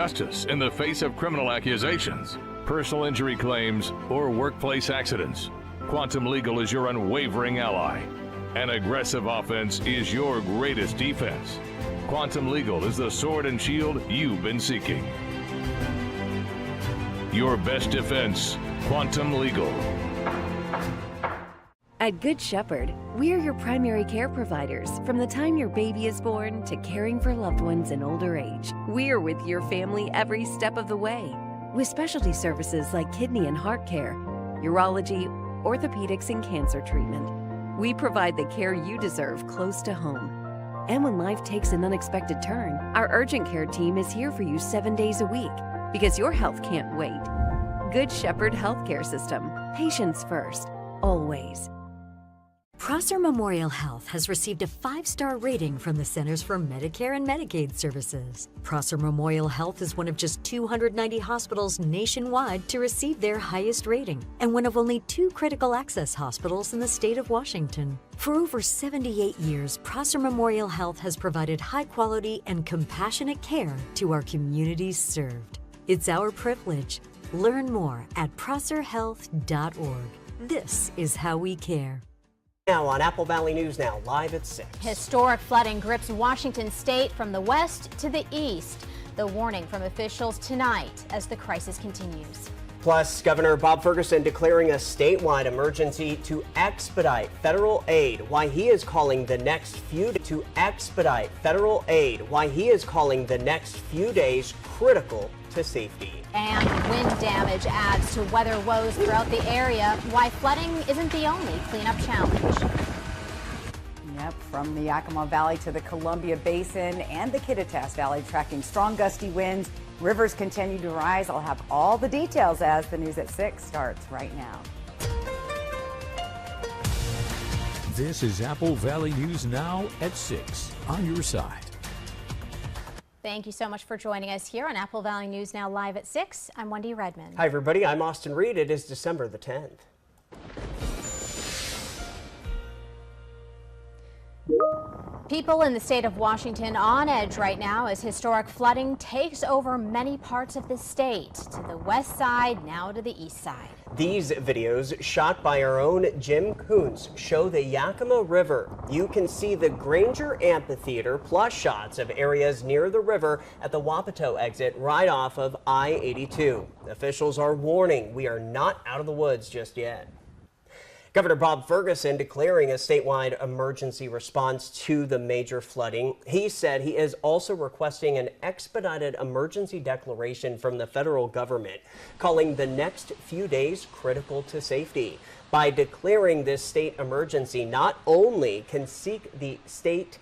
Justice in the face of criminal accusations, personal injury claims, or workplace accidents. Quantum Legal is your unwavering ally. An aggressive offense is your greatest defense. Quantum Legal is the sword and shield you've been seeking. Your best defense, Quantum Legal. At Good Shepherd, we're your primary care providers from the time your baby is born to caring for loved ones in older age. We're with your family every step of the way. With specialty services like kidney and heart care, urology, orthopedics, and cancer treatment, we provide the care you deserve close to home. And when life takes an unexpected turn, our urgent care team is here for you 7 days a week because your health can't wait. Good Shepherd Healthcare System. Patients first, always. Prosser Memorial Health has received a 5-star rating from the Centers for Medicare and Medicaid Services. Prosser Memorial Health is one of just 290 hospitals nationwide to receive their highest rating, and one of only 2 critical access hospitals in the state of Washington. For over 78 years, Prosser Memorial Health has provided high-quality and compassionate care to our communities served. It's our privilege. Learn more at prosserhealth.org. This is how we care. Now on Apple Valley News Now, live at 6. Historic flooding grips Washington state from the west to the east. The warning from officials tonight as the crisis continues. Plus, Governor Bob Ferguson declaring a statewide emergency to expedite federal aid. Why he is calling the next few days critical to safety. And wind damage adds to weather woes throughout the area. Why flooding isn't the only cleanup challenge. Yep, from the Yakima Valley to the Columbia Basin and the Kittitas Valley, tracking strong gusty winds. Rivers continue to rise. I'll have all the details as the news at 6 starts right now. This is Apple Valley News Now at 6 on your side. Thank you so much for joining us here on Apple Valley News Now live at 6. I'm Wendy Redmond. Hi everybody, I'm Austin Reed. It is December the 10th. People in the state of Washington on edge right now as historic flooding takes over many parts of the state, to the west side, now to the east side. These videos, shot by our own Jim Coons, show the Yakima River. You can see the Granger Amphitheater, plus shots of areas near the river at the Wapato exit right off of I-82. Officials are warning we are not out of the woods just yet. Governor Bob Ferguson declaring a statewide emergency response to the major flooding. He said he is also requesting an expedited emergency declaration from the federal government, calling the next few days critical to safety. By declaring this state emergency, not only can seek the state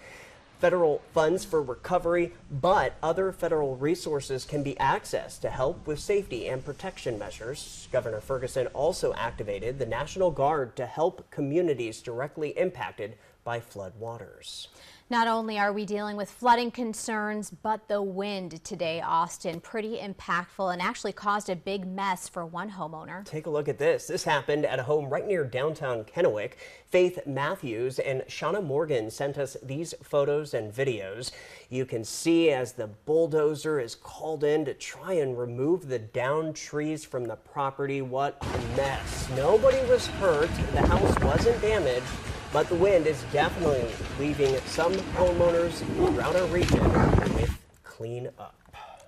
federal funds for recovery, but other federal resources can be accessed to help with safety and protection measures. Governor Ferguson also activated the National Guard to help communities directly impacted by floodwaters. Not only are we dealing with flooding concerns, but the wind today, Austin, pretty impactful and actually caused a big mess for one homeowner. Take a look at this. This happened at a home right near downtown Kennewick. Faith Matthews and Shauna Morgan sent us these photos and videos. You can see as the bulldozer is called in to try and remove the downed trees from the property. What a mess. Nobody was hurt. The house wasn't damaged, but the wind is definitely leaving some homeowners around our region with clean up.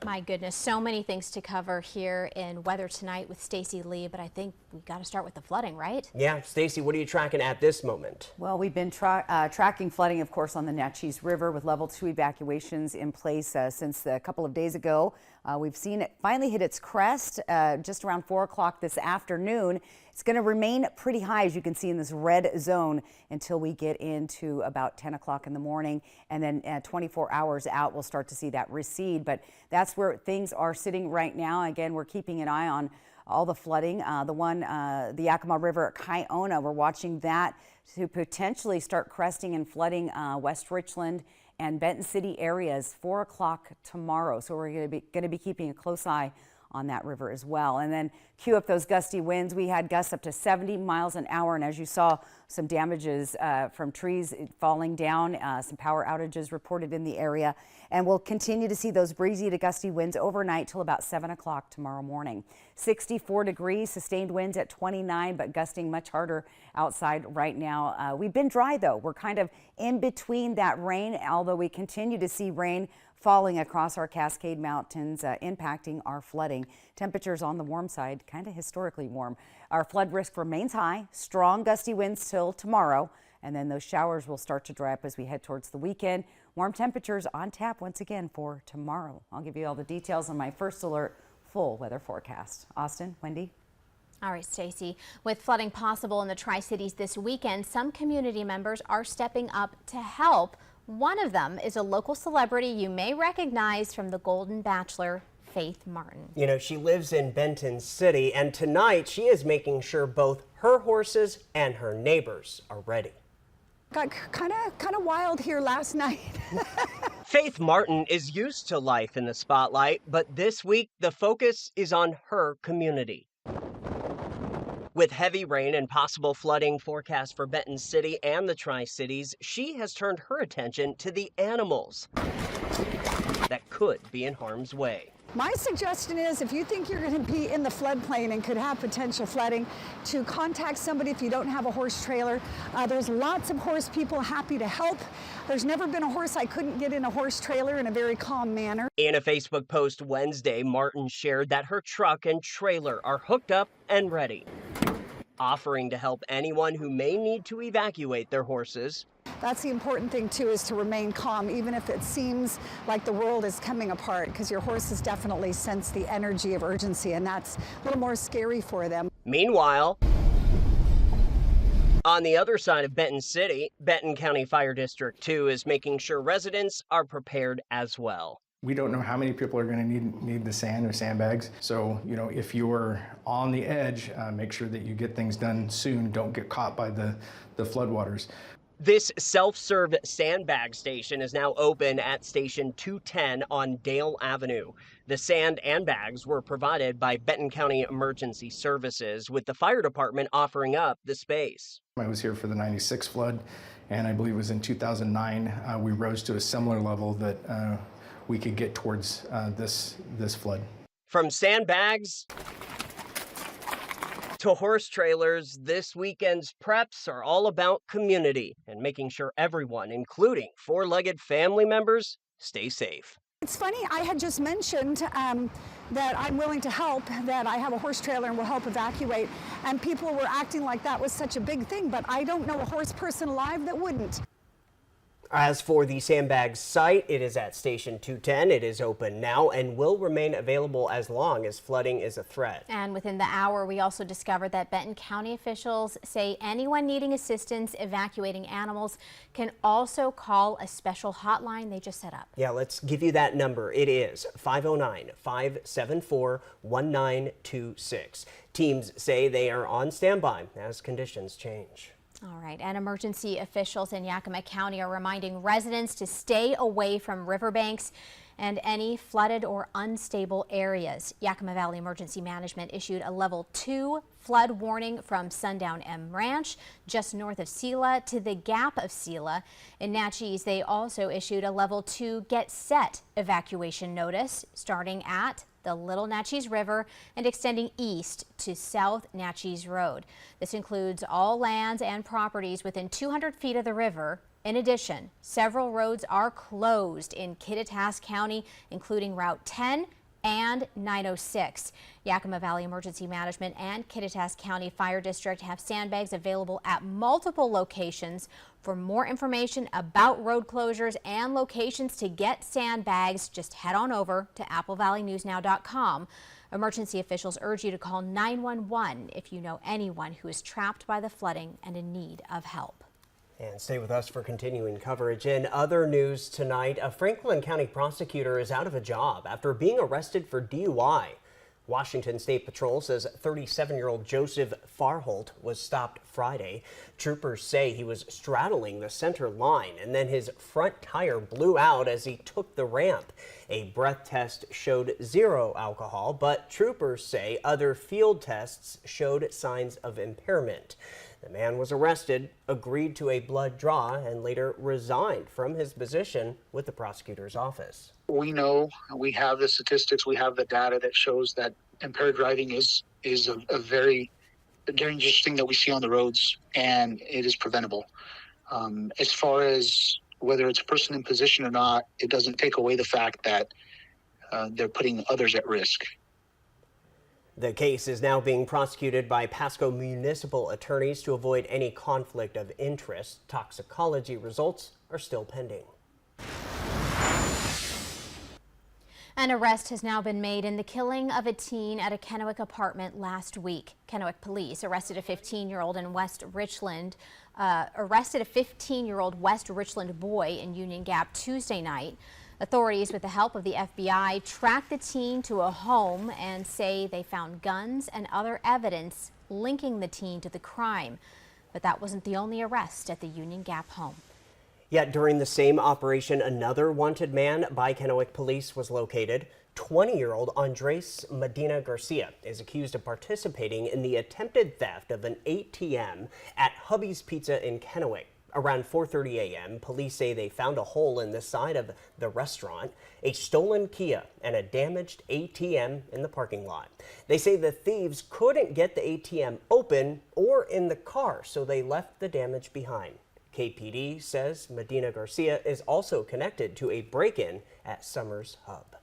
My goodness, so many things to cover here in Weather Tonight with Stacy Lee, but I think we've got to start with the flooding, right? Yeah, Stacy, what are you tracking at this moment? Well, we've been tracking flooding, of course, on the Natchez River with level 2 evacuations in place since a couple of days ago. We've seen it finally hit its crest just around 4 o'clock this afternoon. It's going to remain pretty high, as you can see in this red zone, until we get into about 10 o'clock in the morning. And then 24 hours out, we'll start to see that recede. But that's where things are sitting right now. Again, we're keeping an eye on all the flooding. The Yakima River at Kiona, we're watching that to potentially start cresting and flooding West Richland and Benton City areas 4 o'clock tomorrow. So we're going to be keeping a close eye on that river as well. And then cue up those gusty winds. We had gusts up to 70 miles an hour. And as you saw, some damages from trees falling down, some power outages reported in the area. And we'll continue to see those breezy to gusty winds overnight till about 7 o'clock tomorrow morning. 64 degrees, sustained winds at 29, but gusting much harder outside right now. We've been dry though. We're kind of in between that rain, although we continue to see rain falling across our Cascade Mountains, impacting our flooding. Temperatures on the warm side, kind of historically warm. Our flood risk remains high, strong gusty winds till tomorrow, and then those showers will start to dry up as we head towards the weekend. Warm temperatures on tap once again for tomorrow. I'll give you all the details on my first alert full weather forecast. Austin, Wendy. All right, Stacy. With flooding possible in the Tri-Cities this weekend, some community members are stepping up to help. One of them is a local celebrity you may recognize from The Golden Bachelor, Faith Martin. You know, she lives in Benton City, and tonight she is making sure both her horses and her neighbors are ready. Got kind of wild here last night. Faith Martin is used to life in the spotlight, but this week the focus is on her community. With heavy rain and possible flooding forecast for Benton City and the Tri-Cities, she has turned her attention to the animals that could be in harm's way. My suggestion is if you think you're going to be in the floodplain and could have potential flooding, to contact somebody if you don't have a horse trailer. There's lots of horse people happy to help. There's never been a horse I couldn't get in a horse trailer in a very calm manner. In a Facebook post Wednesday, Martin shared that her truck and trailer are hooked up and ready, offering to help anyone who may need to evacuate their horses. That's the important thing too, is to remain calm, even if it seems like the world is coming apart, because your horses definitely sense the energy of urgency, and that's a little more scary for them. Meanwhile, on the other side of Benton City, Benton County Fire District 2 is making sure residents are prepared as well. We don't know how many people are going to need the sand or sandbags. So, you know, if you're on the edge, make sure that you get things done soon. Don't get caught by the floodwaters. This self-serve sandbag station is now open at Station 210 on Dale Avenue. The sand and bags were provided by Benton County Emergency Services, with the fire department offering up the space. I was here for the 96 flood, and I believe it was in 2009 we rose to a similar level that we could get towards this flood. From sandbags to horse trailers, this weekend's preps are all about community and making sure everyone, including four-legged family members, stay safe. It's funny, I had just mentioned that I'm willing to help, that I have a horse trailer and will help evacuate, and people were acting like that was such a big thing, but I don't know a horse person alive that wouldn't. As for the sandbag site, it is at Station 210. It is open now and will remain available as long as flooding is a threat. And within the hour, we also discovered that Benton County officials say anyone needing assistance evacuating animals can also call a special hotline they just set up. Yeah, let's give you that number. It is 509-574-1926. Teams say they are on standby as conditions change. All right, and emergency officials in Yakima County are reminding residents to stay away from riverbanks and any flooded or unstable areas. Yakima Valley Emergency Management issued a level 2 flood warning from Sundown M Ranch, just north of Selah, to the Gap of Selah. In Natchez, they also issued a level 2 get set evacuation notice starting at the Little Natchez River and extending east to South Natchez Road. This includes all lands and properties within 200 feet of the river. In addition, several roads are closed in Kittitas County, including Route 10 and 906. Yakima Valley Emergency Management and Kittitas County Fire District have sandbags available at multiple locations. For more information about road closures and locations to get sandbags, just head on over to applevalleyNewsNow.com. Emergency officials urge you to call 911 if you know anyone who is trapped by the flooding and in need of help. And stay with us for continuing coverage. In other news tonight, a Franklin County prosecutor is out of a job after being arrested for DUI. Washington State Patrol says 37-year-old Joseph Farholt was stopped Friday. Troopers say he was straddling the center line and then his front tire blew out as he took the ramp. A breath test showed 0 alcohol, but troopers say other field tests showed signs of impairment. The man was arrested, agreed to a blood draw, and later resigned from his position with the prosecutor's office. We know, we have the statistics, we have the data that shows that impaired driving is a very dangerous thing that we see on the roads, and it is preventable. As far as whether it's a person in position or not, it doesn't take away the fact that they're putting others at risk. The case is now being prosecuted by Pasco municipal attorneys to avoid any conflict of interest. Toxicology results are still pending. An arrest has now been made in the killing of a teen at a Kennewick apartment last week. Kennewick police arrested a 15-year-old in West Richland, arrested a 15-year-old West Richland boy in Union Gap Tuesday night. Authorities, with the help of the FBI, tracked the teen to a home and say they found guns and other evidence linking the teen to the crime. But that wasn't the only arrest at the Union Gap home. Yet during the same operation, another wanted man by Kennewick police was located. 20-year-old Andres Medina Garcia is accused of participating in the attempted theft of an ATM at Hubby's Pizza in Kennewick. Around 4:30 a.m., police say they found a hole in the side of the restaurant, a stolen Kia, and a damaged ATM in the parking lot. They say the thieves couldn't get the ATM open or in the car, so they left the damage behind. KPD says Medina Garcia is also connected to a break-in at Summers Hub.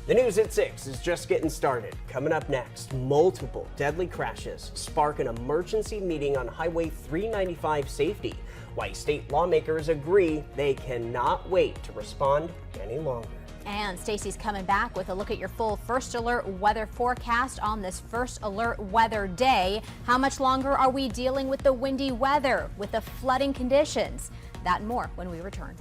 The news at 6 is just getting started. Coming up next, multiple deadly crashes spark an emergency meeting on Highway 395 safety. Why state lawmakers agree they cannot wait to respond any longer. And Stacy's coming back with a look at your full First Alert weather forecast on this First Alert weather day. How much longer are we dealing with the windy weather, with the flooding conditions? That and more when we return.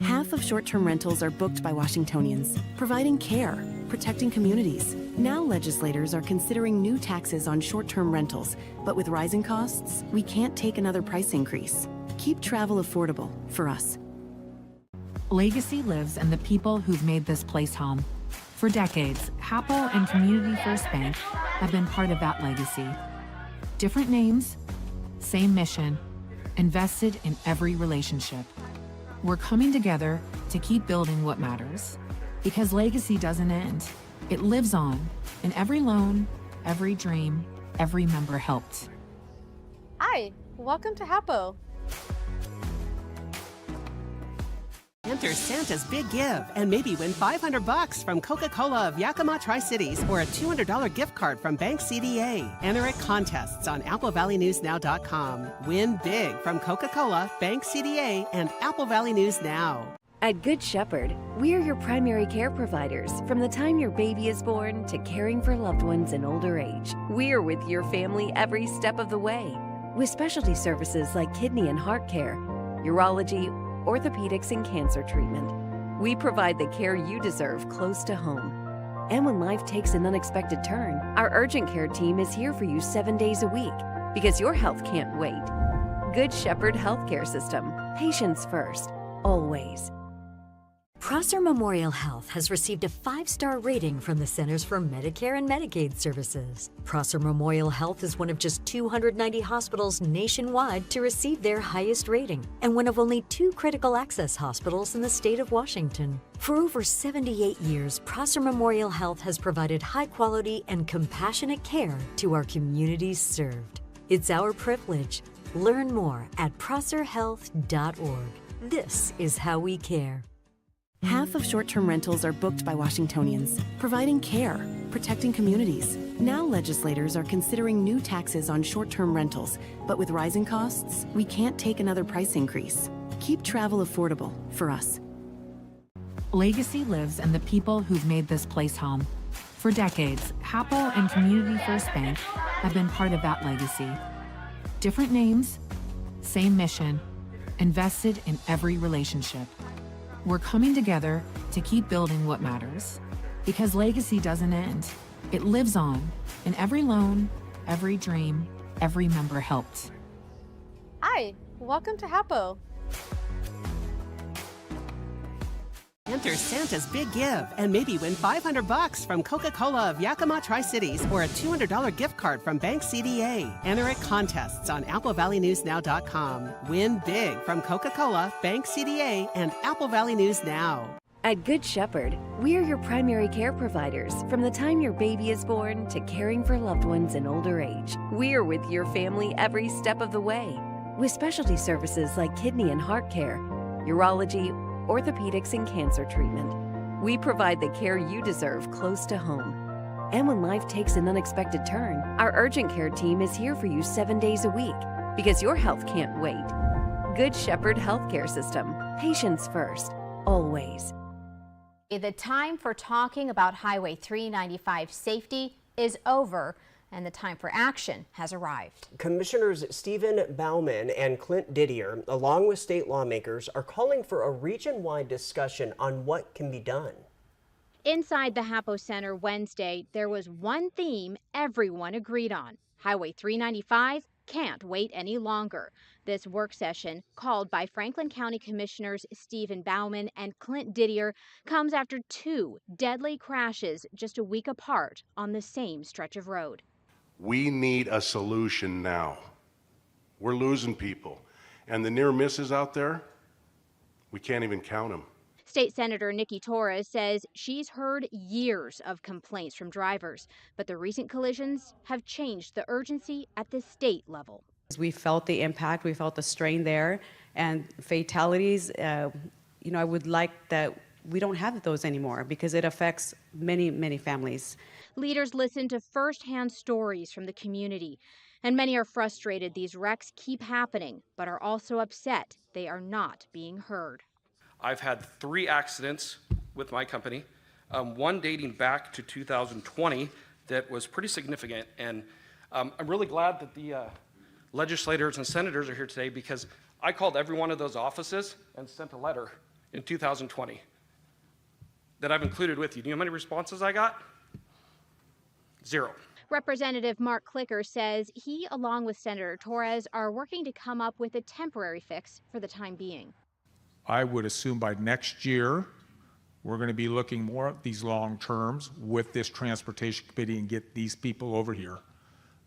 Half of short-term rentals are booked by Washingtonians, providing care, protecting communities. Now legislators are considering new taxes on short-term rentals, but with rising costs, we can't take another price increase. Keep travel affordable for us. Legacy lives in the people who've made this place home. For decades, Hapo and Community First Bank have been part of that legacy. Different names, same mission, invested in every relationship. We're coming together to keep building what matters. Because legacy doesn't end. It lives on in every loan, every dream, every member helped. Hi, welcome to Hapo. Enter Santa's Big Give and maybe win $500 from Coca-Cola of Yakima Tri-Cities or a $200 gift card from Bank CDA. Enter at contests on AppleValleyNewsNow.com. Win big from Coca-Cola, Bank CDA, and Apple Valley News Now. At Good Shepherd, we're your primary care providers from the time your baby is born to caring for loved ones in older age. We're with your family every step of the way. With specialty services like kidney and heart care, urology, orthopedics, and cancer treatment. We provide the care you deserve close to home. And when life takes an unexpected turn, our urgent care team is here for you 7 days a week because your health can't wait. Good Shepherd Healthcare System. Patients first, always. Prosser Memorial Health has received a 5-star rating from the Centers for Medicare and Medicaid Services. Prosser Memorial Health is one of just 290 hospitals nationwide to receive their highest rating, and one of only 2 critical access hospitals in the state of Washington. For over 78 years, Prosser Memorial Health has provided high-quality and compassionate care to our communities served. It's our privilege. Learn more at prosserhealth.org. This is how we care. Half of short-term rentals are booked by Washingtonians, providing care, protecting communities. Now legislators are considering new taxes on short-term rentals, but with rising costs, we can't take another price increase. Keep travel affordable for us. Legacy lives in the people who've made this place home. For decades, Hapo and Community First Bank have been part of that legacy. Different names, same mission, invested in every relationship. We're coming together to keep building what matters. Because legacy doesn't end. It lives on in every loan, every dream, every member helped. Hi, welcome to Hapo. Enter Santa's Big Give and maybe win $500 from Coca-Cola of Yakima Tri-Cities or a $200 gift card from Bank CDA. Enter at contests on AppleValleyNewsNow.com. Win big from Coca-Cola, Bank CDA, and Apple Valley News Now. At Good Shepherd, we're your primary care providers from the time your baby is born to caring for loved ones in older age. We're with your family every step of the way. With specialty services like kidney and heart care, urology, orthopedics, and cancer treatment, we provide the care you deserve close to home. And when life takes an unexpected turn, our urgent care team is here for you 7 days a week because your health can't wait. Good Shepherd Healthcare System. Patients first, always. The time for talking about Highway 395 safety is over, and the time for action has arrived. Commissioners Stephen Bauman and Clint Didier, along with state lawmakers, are calling for a region-wide discussion on what can be done. Inside the Hapo Center Wednesday, there was one theme everyone agreed on. Highway 395 can't wait any longer. This work session, called by Franklin County Commissioners Stephen Bauman and Clint Didier, comes after 2 deadly crashes just a week apart on the same stretch of road. We need a solution now. We're losing people. And the near misses out there, we can't even count them. State Senator Nikki Torres says she's heard years of complaints from drivers, but the recent collisions have changed the urgency at the state level. We felt the impact, we felt the strain there, and fatalities, I would like that we don't have those anymore because it affects many, many families. Leaders listen to firsthand stories from the community, and many are frustrated these wrecks keep happening, but are also upset they are not being heard. I've had 3 accidents with my company, one dating back to 2020 that was pretty significant, and I'm really glad that the legislators and senators are here today because I called every one of those offices and sent a letter in 2020 that I've included with you. Do you know how many responses I got? 0. Representative Mark Clicker says he, along with Senator Torres, are working to come up with a temporary fix for the time being. I would assume by next year, we're going to be looking more at these long terms with this transportation committee and get these people over here.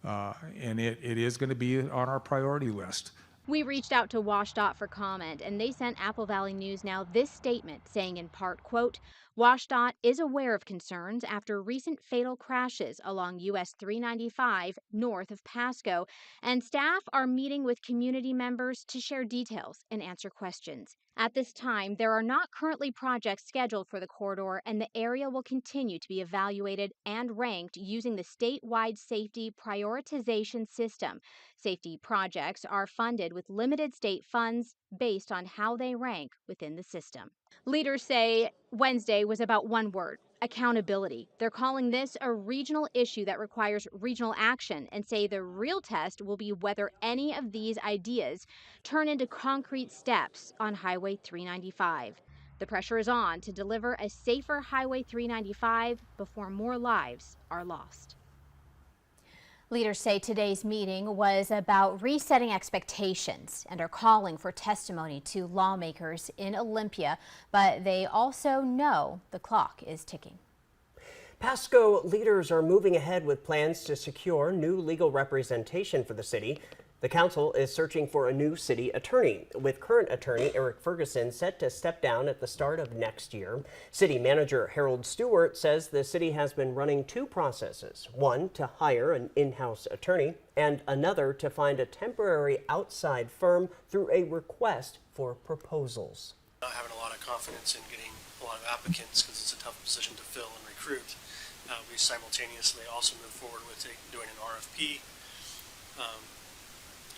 And it is going to be on our priority list. We reached out to WSDOT for comment, and they sent Apple Valley News Now this statement saying in part, quote, WSDOT is aware of concerns after recent fatal crashes along US 395 north of Pasco, and staff are meeting with community members to share details and answer questions. At this time, there are not currently projects scheduled for the corridor, and the area will continue to be evaluated and ranked using the statewide safety prioritization system. Safety projects are funded with limited state funds based on how they rank within the system. Leaders say Wednesday was about one word: accountability. They're calling this a regional issue that requires regional action and say the real test will be whether any of these ideas turn into concrete steps on Highway 395. The pressure is on to deliver a safer Highway 395 before more lives are lost. Leaders say today's meeting was about resetting expectations and are calling for testimony to lawmakers in Olympia, but they also know the clock is ticking. Pasco leaders are moving ahead with plans to secure new legal representation for the city. The council is searching for a new city attorney, with current attorney Eric Ferguson set to step down at the start of next year. City manager Harold Stewart says the city has been running 2 processes, one to hire an in-house attorney and another to find a temporary outside firm through a request for proposals. Not having a lot of confidence in getting a lot of applicants because it's a tough position to fill and recruit. We simultaneously also move forward with doing an RFP.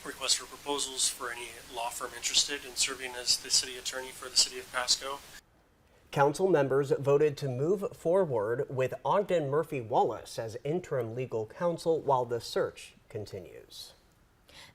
Request for proposals for any law firm interested in serving as the city attorney for the city of Pasco. Council members voted to move forward with Ogden Murphy Wallace as interim legal counsel while the search continues.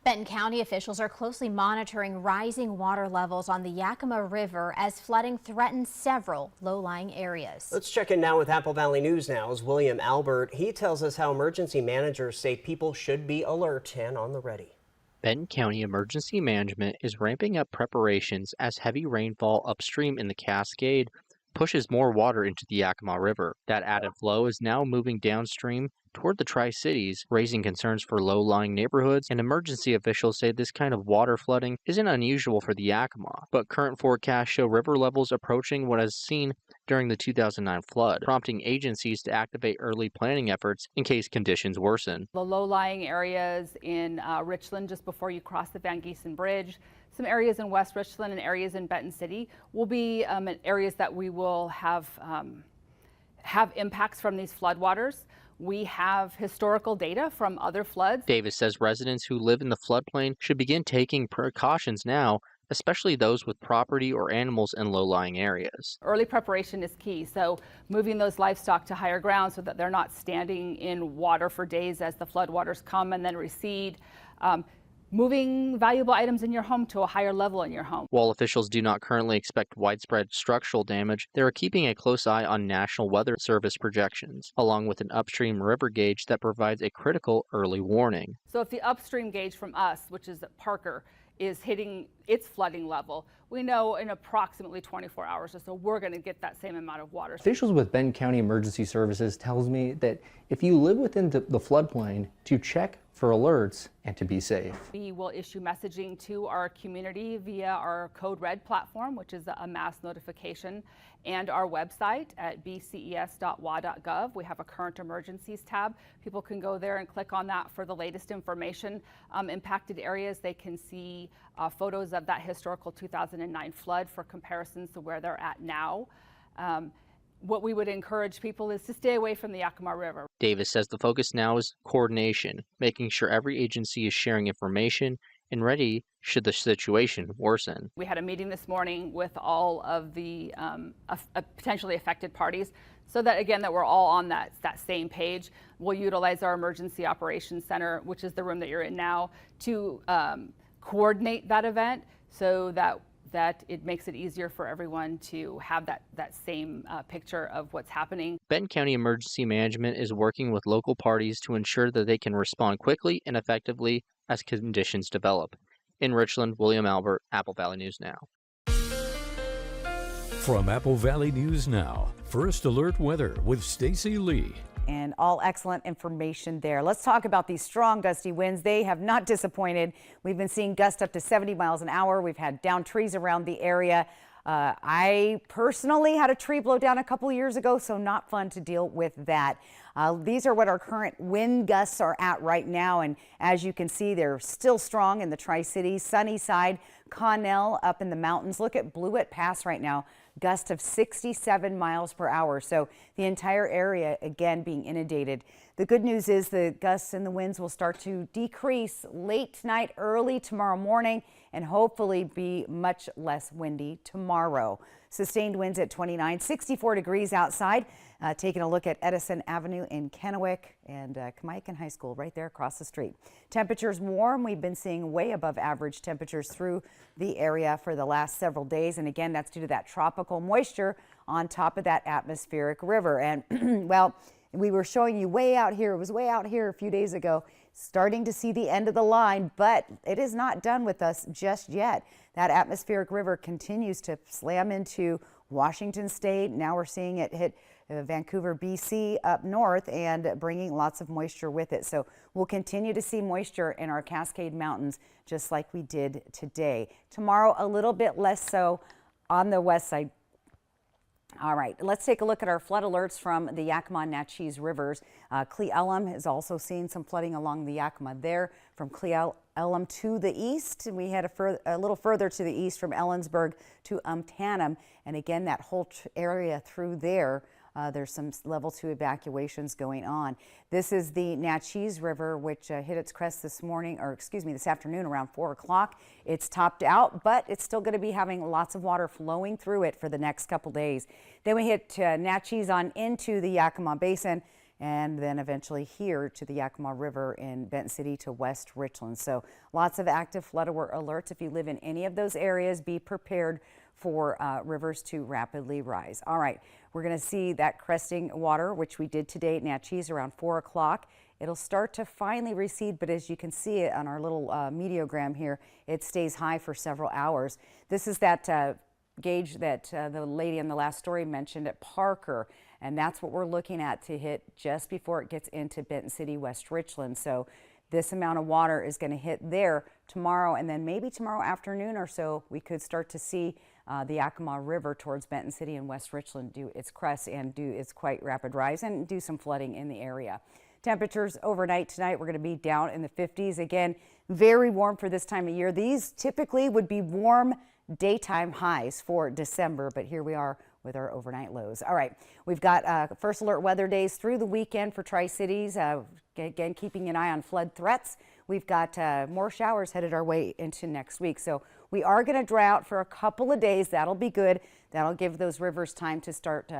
Benton County officials are closely monitoring rising water levels on the Yakima River as flooding threatens several low-lying areas. Let's check in now with Apple Valley News Now's William Albert. He tells us how emergency managers say people should be alert and on the ready. Benton County Emergency Management is ramping up preparations as heavy rainfall upstream in the Cascade pushes more water into the Yakima River. That added flow is now moving downstream toward the Tri-Cities, raising concerns for low-lying neighborhoods, and emergency officials say this kind of water flooding isn't unusual for the Yakima, but current forecasts show river levels approaching what is seen during the 2009 flood, prompting agencies to activate early planning efforts in case conditions worsen. The low-lying areas in Richland, just before you cross the Van Giesen Bridge, some areas in West Richland and areas in Benton City will be areas that we will have impacts from these floodwaters. We have historical data from other floods. Davis says residents who live in the floodplain should begin taking precautions now, especially those with property or animals in low-lying areas. Early preparation is key, so moving those livestock to higher ground so that they're not standing in water for days as the floodwaters come and then recede. Moving valuable items in your home to a higher level in your home. While officials do not currently expect widespread structural damage, they are keeping a close eye on National Weather Service projections, along with an upstream river gauge that provides a critical early warning. So if the upstream gauge from us, which is at Parker, is hitting its flooding level, we know in approximately 24 hours or so we're going to get that same amount of water. Officials with Benton County Emergency Services tells me that if you live within the floodplain, to check for alerts and to be safe. We will issue messaging to our community via our Code Red platform, which is a mass notification, and our website at bces.wa.gov. We have a current emergencies tab. People can go there and click on that for the latest information. Impacted areas, they can see photos of that historical 2009 flood for comparisons to where they're at now. What we would encourage people is to stay away from the Yakima River. Davis says the focus now is coordination, making sure every agency is sharing information and ready should the situation worsen. We had a meeting this morning with all of the potentially affected parties so that, again, that we're all on that same page. We'll utilize our Emergency Operations Center, which is the room that you're in now, to coordinate that event so that it makes it easier for everyone to have that same picture of what's happening. Benton County Emergency Management is working with local parties to ensure that they can respond quickly and effectively as conditions develop. In Richland, William Albert, Apple Valley News Now. From Apple Valley News Now, First Alert Weather with Stacy Lee. And all excellent information there. Let's talk about these strong gusty winds. They have not disappointed. We've been seeing gusts up to 70 miles an hour. We've had down trees around the area. I personally had a tree blow down a couple years ago, so not fun to deal with that. These are what our current wind gusts are at right now, and as you can see, they're still strong in the Tri-Cities, Sunnyside, Connell, up in the mountains. Look at Blewett Pass right now, gust of 67 miles per hour. So the entire area again being inundated. The good news is the gusts and the winds will start to decrease late tonight, early tomorrow morning, and hopefully be much less windy tomorrow. Sustained winds at 29, 64 degrees outside. Taking a look at Edison Avenue in Kennewick and Kamiakin High School right there across the street. Temperatures warm. We've been seeing way above average temperatures through the area for the last several days. And again, that's due to that tropical moisture on top of that atmospheric river. And well, we were showing you way out here. It was way out here a few days ago, starting to see the end of the line, but it is not done with us just yet. That atmospheric river continues to slam into Washington State. Now we're seeing it hit Vancouver, BC up north and bringing lots of moisture with it. So we'll continue to see moisture in our Cascade Mountains just like we did today. Tomorrow, a little bit less so on the west side. All right, let's take a look at our flood alerts from the Yakima and Natchez rivers. Cle Elum is also seeing some flooding along the Yakima there from Cle Elum to the east. And we had a little further to the east from Ellensburg to Tanum. And again, that whole area through there, there's some level 2 evacuations going on. This is the Natchez River, which hit its crest this morning, or excuse me, this afternoon around 4 o'clock. It's topped out, but it's still going to be having lots of water flowing through it for the next couple days. Then we hit Natchez on into the Yakima Basin, and then eventually here to the Yakima River in Benton City to West Richland. So lots of active flood alerts. If you live in any of those areas, be prepared for rivers to rapidly rise. All right, we're going to see that cresting water, which we did today at Natchez around 4 o'clock. It'll start to finally recede, but as you can see it on our little meteogram here, it stays high for several hours. This is that gauge that the lady in the last story mentioned at Parker, and that's what we're looking at to hit just before it gets into Benton City, West Richland. So this amount of water is going to hit there tomorrow, and then maybe tomorrow afternoon or so we could start to see the Yakima River towards Benton City and West Richland do its crest and do its quite rapid rise and do some flooding in the area. Temperatures overnight tonight, we're going to be down in the 50s. Again, very warm for this time of year. These typically would be warm daytime highs for December, but here we are with our overnight lows. All right, we've got first alert weather days through the weekend for Tri-Cities. Again, keeping an eye on flood threats. We've got more showers headed our way into next week. So we are going to dry out for a couple of days. That'll be good. That'll give those rivers time to start,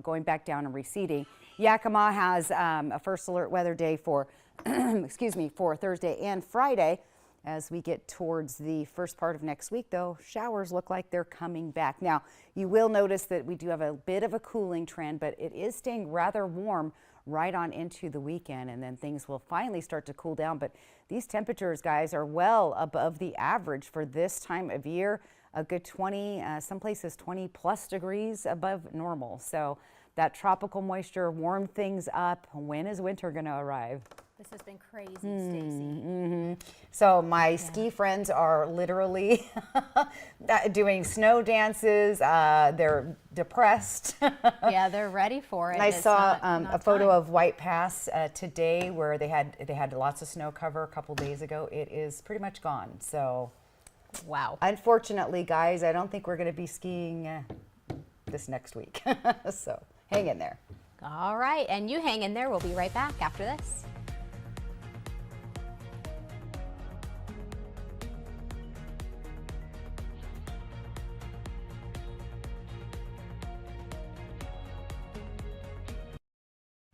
going back down and receding. Yakima has a first alert weather day for, for Thursday and Friday. As we get towards the first part of next week, though, showers look like they're coming back. Now, you will notice that we do have a bit of a cooling trend, but it is staying rather warm right on into the weekend, and then things will finally start to cool down. But these temperatures, guys, are well above the average for this time of year. A good 20, some places 20 plus degrees above normal. So that tropical moisture warmed things up. When is winter going to arrive? This has been crazy, Stacy. So my ski friends are literally doing snow dances. They're depressed. Yeah, they're ready for it. I saw a photo of White Pass today where they had lots of snow cover a couple days ago. It is pretty much gone. So, wow. Unfortunately, guys, I don't think we're going to be skiing this next week. So hang in there. All right, and you hang in there. We'll be right back after this.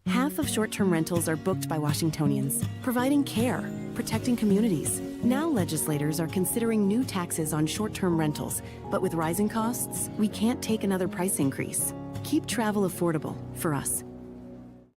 Half of short-term rentals are booked by Washingtonians, providing care, protecting communities. Now legislators are considering new taxes on short-term rentals, but with rising costs, we can't take another price increase. Keep travel affordable for us.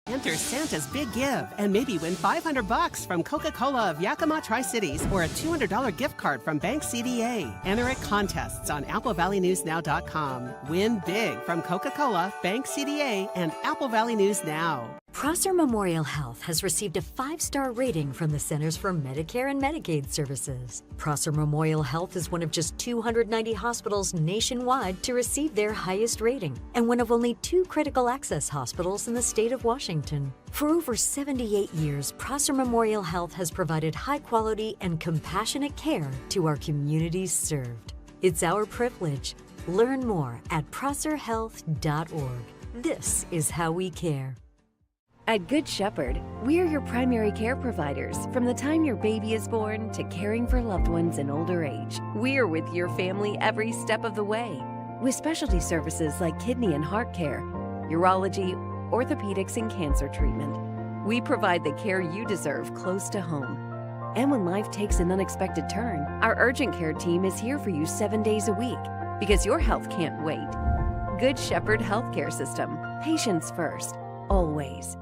Enter Santa's Big Give and maybe win $500 from Coca-Cola of Yakima Tri-Cities or a $200 gift card from Bank CDA. Enter at contests on AppleValleyNewsNow.com. Win big from Coca-Cola, Bank CDA, and Apple Valley News Now. Prosser Memorial Health has received a 5-star rating from the Centers for Medicare and Medicaid Services. Prosser Memorial Health is one of just 290 hospitals nationwide to receive their highest rating, and one of only 2 critical access hospitals in the state of Washington. For over 78 years, Prosser Memorial Health has provided high-quality and compassionate care to our communities served. It's our privilege. Learn more at prosserhealth.org. This is how we care. At Good Shepherd, we're your primary care providers from the time your baby is born to caring for loved ones in older age. We're with your family every step of the way. With specialty services like kidney and heart care, urology, orthopedics, and cancer treatment, we provide the care you deserve close to home. And when life takes an unexpected turn, our urgent care team is here for you 7 days a week because your health can't wait. Good Shepherd Healthcare System. Patients first, always.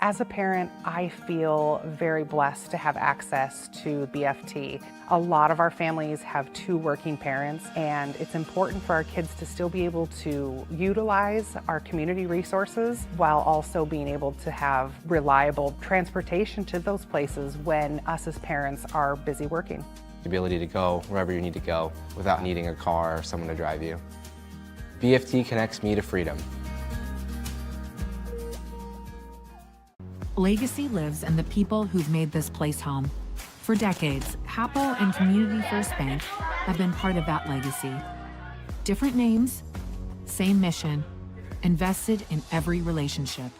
As a parent, I feel very blessed to have access to BFT. A lot of our families have 2 working parents, and it's important for our kids to still be able to utilize our community resources while also being able to have reliable transportation to those places when us as parents are busy working. The ability to go wherever you need to go without needing a car or someone to drive you. BFT connects me to freedom. Legacy lives in the people who've made this place home. For decades, Hapo and Community First Bank have been part of that legacy. Different names, same mission, invested in every relationship.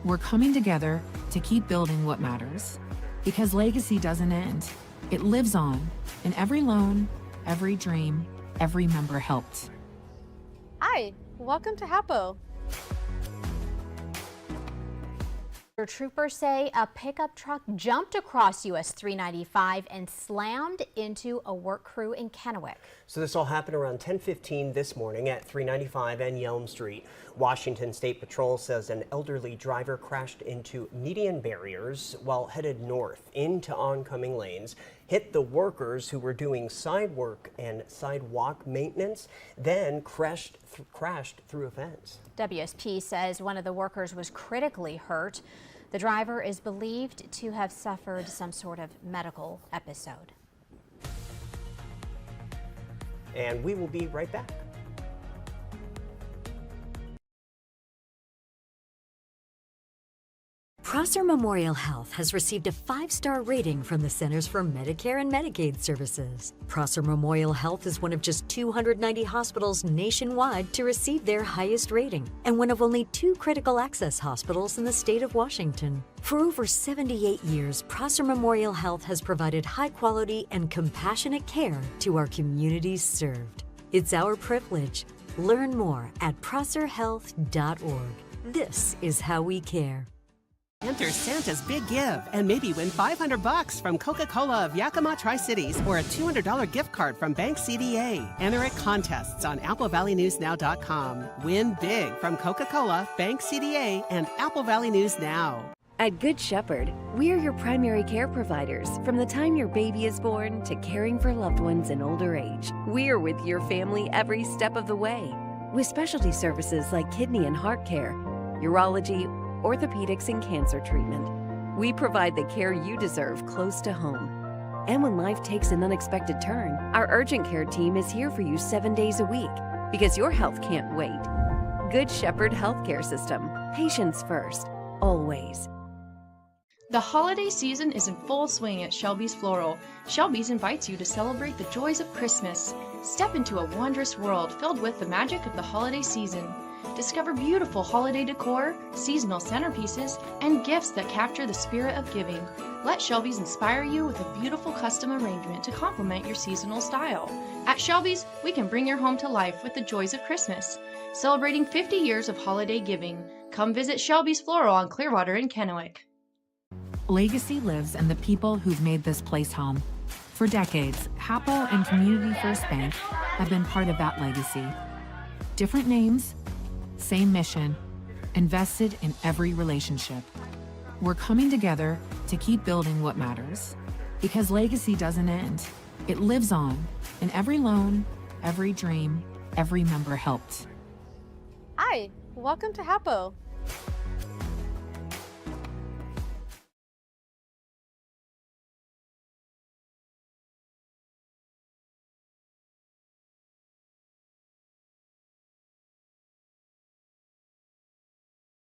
We're coming together to keep building what matters. Because legacy doesn't end. It lives on in every loan, every dream, every member helped. Hi, welcome to Hapo. Troopers say a pickup truck jumped across US 395 and slammed into a work crew in Kennewick. So this all happened around 10:15 this morning at 395 and Yelm Street. Washington State Patrol says an elderly driver crashed into median barriers while headed north into oncoming lanes, hit the workers who were doing side work and sidewalk maintenance, then crashed through a fence. WSP says one of the workers was critically hurt. The driver is believed to have suffered some sort of medical episode. And we will be right back. Prosser Memorial Health has received a 5-star rating from the Centers for Medicare and Medicaid Services. Prosser Memorial Health is one of just 290 hospitals nationwide to receive their highest rating, and one of only 2 critical access hospitals in the state of Washington. For over 78 years, Prosser Memorial Health has provided high-quality and compassionate care to our communities served. It's our privilege. Learn more at prosserhealth.org. This is how we care. Enter Santa's Big Give and maybe win $500 from Coca-Cola of Yakima Tri-Cities or a $200 gift card from Bank CDA. Enter at contests on AppleValleyNewsNow.com. Win big from Coca-Cola, Bank CDA, and Apple Valley News Now. At Good Shepherd, we're your primary care providers from the time your baby is born to caring for loved ones in older age. We're with your family every step of the way. With specialty services like kidney and heart care, urology, orthopedics, and cancer treatment. We provide the care you deserve close to home. And when life takes an unexpected turn, our urgent care team is here for you 7 days a week because your health can't wait. Good Shepherd Healthcare System. Patients first, always. The holiday season is in full swing at Shelby's Floral. Shelby's invites you to celebrate the joys of Christmas. Step into a wondrous world filled with the magic of the holiday season. Discover beautiful holiday decor, seasonal centerpieces, and gifts that capture the spirit of giving. Let Shelby's inspire you with a beautiful custom arrangement to complement your seasonal style. At Shelby's, we can bring your home to life with the joys of Christmas. Celebrating 50 years of holiday giving. Come visit Shelby's Floral on Clearwater in Kennewick. Legacy lives in the people who've made this place home. For decades, Hapo and Community First Bank have been part of that legacy. Different names, same mission, invested in every relationship. We're coming together to keep building what matters. Because legacy doesn't end. It lives on in every loan, every dream, every member helped. Hi, welcome to Hapo.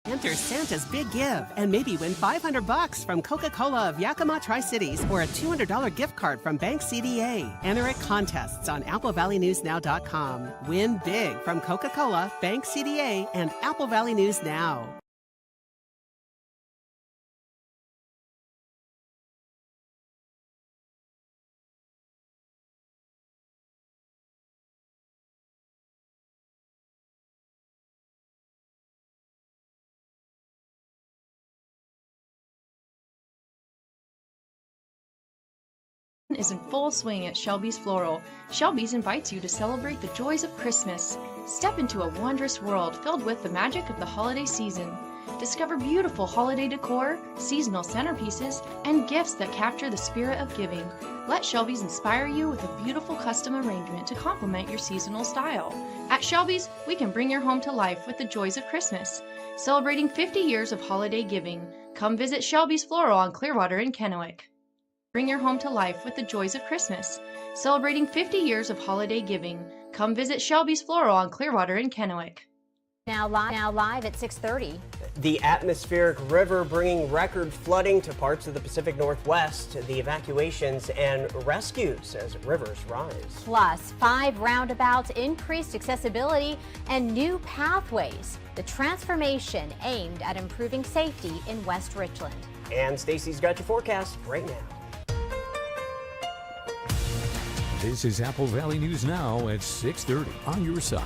Enter Santa's Big Give and maybe win $500 from Coca-Cola of Yakima Tri-Cities or a $200 gift card from Bank CDA. Enter at contests on AppleValleyNewsNow.com. Win big from Coca-Cola, Bank CDA, and Apple Valley News Now. Is in full swing at Shelby's Floral. Shelby's invites you to celebrate the joys of Christmas. Step into a wondrous world filled with the magic of the holiday season. Discover beautiful holiday decor, seasonal centerpieces, and gifts that capture the spirit of giving. Let Shelby's inspire you with a beautiful custom arrangement to complement your seasonal style. At Shelby's, we can bring your home to life with the joys of Christmas. Celebrating 50 years of holiday giving. Come visit Shelby's Floral on Clearwater in Kennewick. Bring your home to life with the joys of Christmas. Celebrating 50 years of holiday giving. Come visit Shelby's Floral on Clearwater in Kennewick. Now live at 6:30. The atmospheric river bringing record flooding to parts of the Pacific Northwest. The evacuations and rescues as rivers rise. Plus, 5 roundabouts, increased accessibility, and new pathways. The transformation aimed at improving safety in West Richland. And Stacy's got your forecast right now. This is Apple Valley News Now at 6:30 on your side.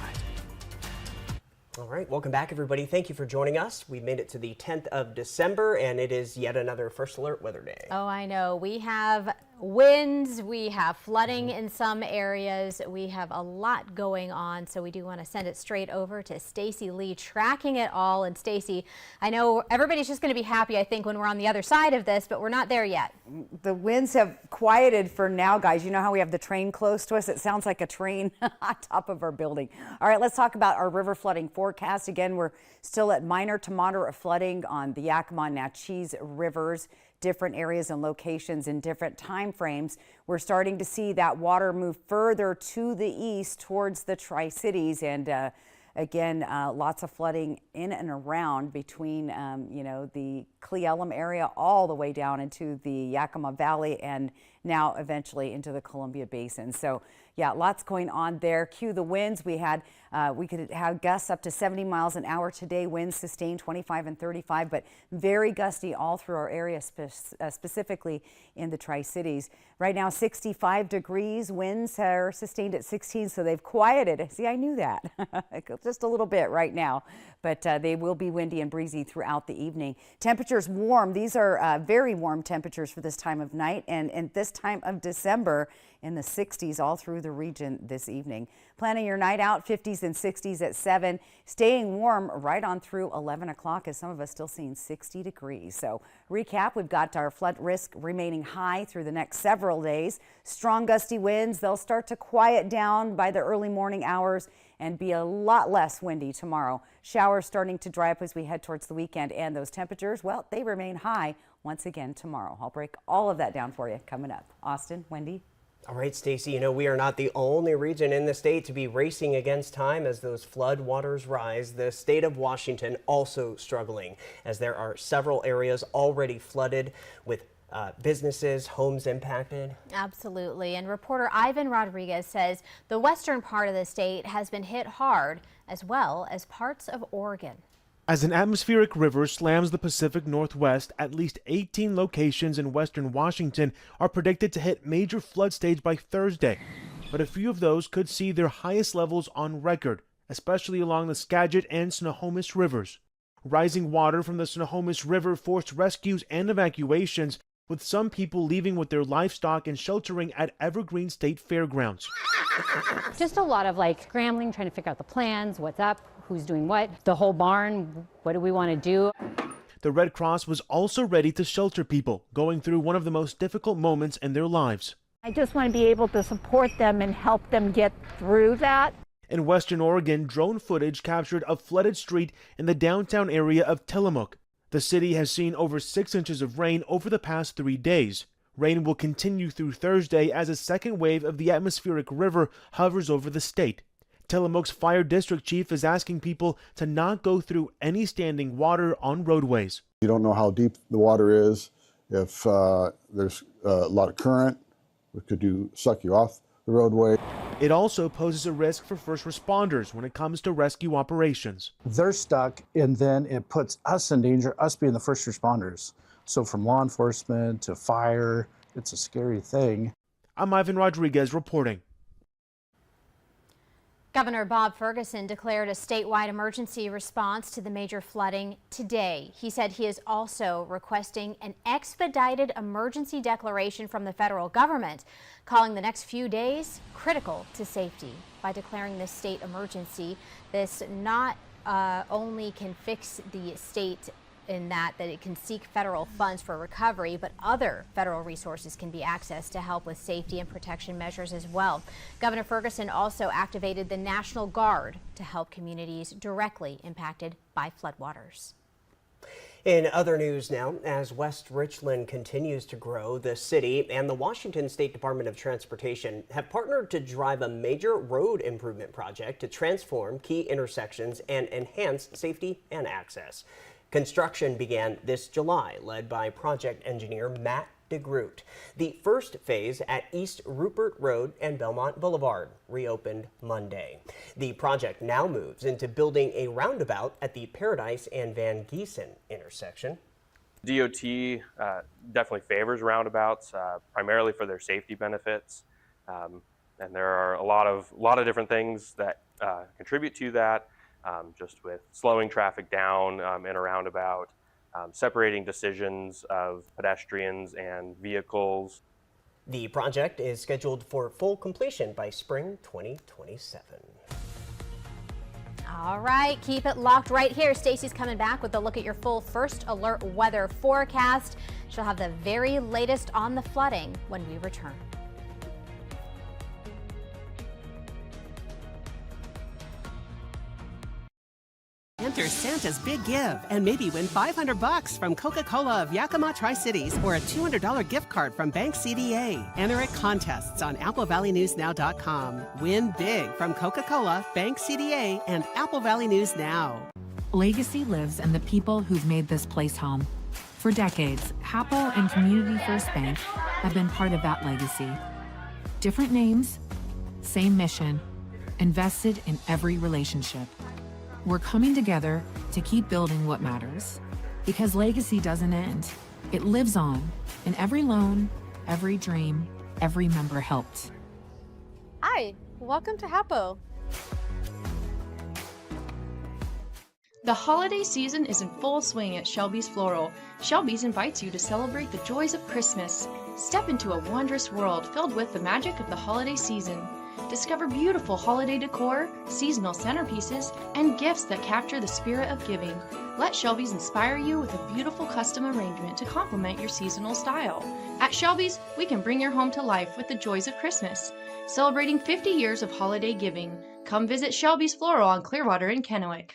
All right, welcome back, everybody. Thank you for joining us. We made it to the 10th of December, and it is yet another First Alert Weather Day. Oh, I know. We have winds, we have flooding in some areas, we have a lot going on, so we do want to send it straight over to Stacy Lee tracking it all. And Stacy, I know everybody's just going to be happy, I think, when we're on the other side of this, but we're not there yet. The winds have quieted for now, guys. You know how we have the train close to us? It sounds like a train on top of our building. All right, let's talk about our river flooding forecast. Again, we're still at minor to moderate flooding on the Yakima and Natchez rivers, different areas and locations in different time frames. We're starting to see that water move further to the east towards the Tri-Cities, and again, lots of flooding in and around between, you know, the Cle Elum area all the way down into the Yakima Valley and now eventually into the Columbia Basin. So yeah, lots going on there. Cue the winds. We could have gusts up to 70 miles an hour today. Winds sustained 25 and 35, but very gusty all through our area, specifically in the Tri-Cities. Right now, 65 degrees. Winds are sustained at 16, so they've quieted. See, I knew that. Just a little bit right now, but they will be windy and breezy throughout the evening. Temperatures warm. These are very warm temperatures for this time of night and this time of December, in the 60s all through the region this evening. Planning your night out, 50s and 60s at 7, staying warm right on through 11 o'clock, as some of us still seeing 60 degrees. So recap, we've got our flood risk remaining high through the next several days. Strong gusty winds, they'll start to quiet down by the early morning hours and be a lot less windy tomorrow. Showers starting to dry up as we head towards the weekend, and those temperatures, well, they remain high once again tomorrow. I'll break all of that down for you coming up. Austin, Wendy. All right, Stacy, you know, we are not the only region in the state to be racing against time as those flood waters rise. The state of Washington also struggling, as there are several areas already flooded with businesses, homes impacted. Absolutely. And reporter Ivan Rodriguez says the western part of the state has been hit hard, as well as parts of Oregon. As an atmospheric river slams the Pacific Northwest, at least 18 locations in western Washington are predicted to hit major flood stage by Thursday. But a few of those could see their highest levels on record, especially along the Skagit and Snohomish rivers. Rising water from the Snohomish River forced rescues and evacuations, with some people leaving with their livestock and sheltering at Evergreen State Fairgrounds. Just a lot of scrambling, trying to figure out the plans, what's up, who's doing what, the whole barn, what do we want to do. The Red Cross was also ready to shelter people going through one of the most difficult moments in their lives. I just want to be able to support them and help them get through that. In western Oregon, drone footage captured a flooded street in the downtown area of Tillamook. The city has seen over 6 inches of rain over the past 3 days. Rain will continue through Thursday as a second wave of the atmospheric river hovers over the state. Tillamook's fire district chief is asking people to not go through any standing water on roadways. You don't know how deep the water is. If there's a lot of current, it could suck you off the roadway. It also poses a risk for first responders when it comes to rescue operations. They're stuck, and then it puts us in danger, us being the first responders. So from law enforcement to fire, it's a scary thing. I'm Ivan Rodriguez reporting. Governor Bob Ferguson declared a statewide emergency response to the major flooding today. He said he is also requesting an expedited emergency declaration from the federal government, calling the next few days critical to safety. By declaring this state emergency, this not only can fix the state in that it can seek federal funds for recovery, but other federal resources can be accessed to help with safety and protection measures as well. Governor Ferguson also activated the National Guard to help communities directly impacted by floodwaters. In other news now, as West Richland continues to grow, the city and the Washington State Department of Transportation have partnered to drive a major road improvement project to transform key intersections and enhance safety and access. Construction began this July, led by project engineer Matt DeGroot. The first phase at East Rupert Road and Belmont Boulevard reopened Monday. The project now moves into building a roundabout at the Paradise and Van Giesen intersection. DOT definitely favors roundabouts, primarily for their safety benefits. And there are a lot of different things that contribute to that. just with slowing traffic down in a roundabout, separating decisions of pedestrians and vehicles. The project is scheduled for full completion by spring 2027. All right, keep it locked right here. Stacy's coming back with a look at your full first alert weather forecast. She'll have the very latest on the flooding when we return. Enter Santa's Big Give and maybe win $500 from Coca-Cola of Yakima Tri-Cities or a $200 gift card from Bank CDA. Enter at contests on AppleValleyNewsNow.com. Win big from Coca-Cola, Bank CDA, and Apple Valley News Now. Legacy lives in the people who've made this place home. For decades, Hapo and Community First Bank have been part of that legacy. Different names, same mission, invested in every relationship. We're coming together to keep building what matters. Because legacy doesn't end. It lives on in every loan, every dream, every member helped. Hi, welcome to Hapo. The holiday season is in full swing at Shelby's Floral. Shelby's invites you to celebrate the joys of Christmas. Step into a wondrous world filled with the magic of the holiday season. Discover beautiful holiday decor, seasonal centerpieces, and gifts that capture the spirit of giving. Let Shelby's inspire you with a beautiful custom arrangement to complement your seasonal style. At Shelby's, we can bring your home to life with the joys of Christmas. Celebrating 50 years of holiday giving. Come visit Shelby's Floral on Clearwater in Kennewick.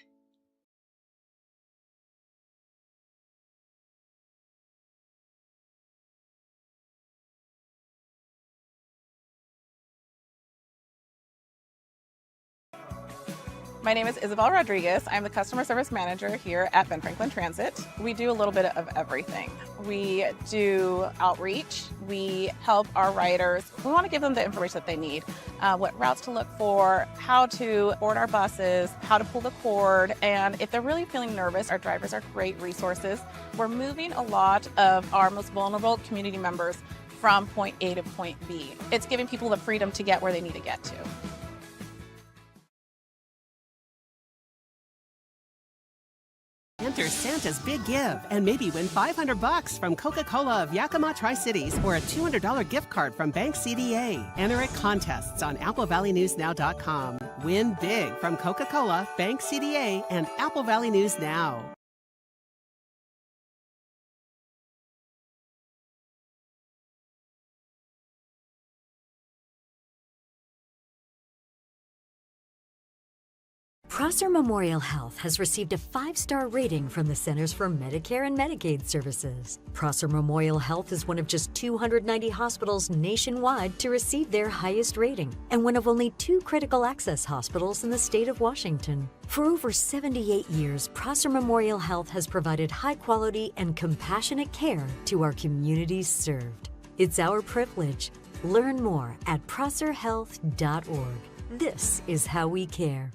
My name is Isabel Rodriguez. I'm the customer service manager here at Ben Franklin Transit. We do a little bit of everything. We do outreach. We help our riders. We want to give them the information that they need, what routes to look for, how to board our buses, how to pull the cord, and if they're really feeling nervous, our drivers are great resources. We're moving a lot of our most vulnerable community members from point A to point B. It's giving people the freedom to get where they need to get to. Enter Santa's Big Give and maybe win $500 from Coca-Cola of Yakima Tri-Cities or a $200 gift card from Bank CDA. Enter at contests on AppleValleyNewsNow.com. Win big from Coca-Cola, Bank CDA, and Apple Valley News Now. Prosser Memorial Health has received a 5-star rating from the Centers for Medicare and Medicaid Services. Prosser Memorial Health is one of just 290 hospitals nationwide to receive their highest rating, and one of only 2 critical access hospitals in the state of Washington. For over 78 years, Prosser Memorial Health has provided high-quality and compassionate care to our communities served. It's our privilege. Learn more at prosserhealth.org. This is how we care.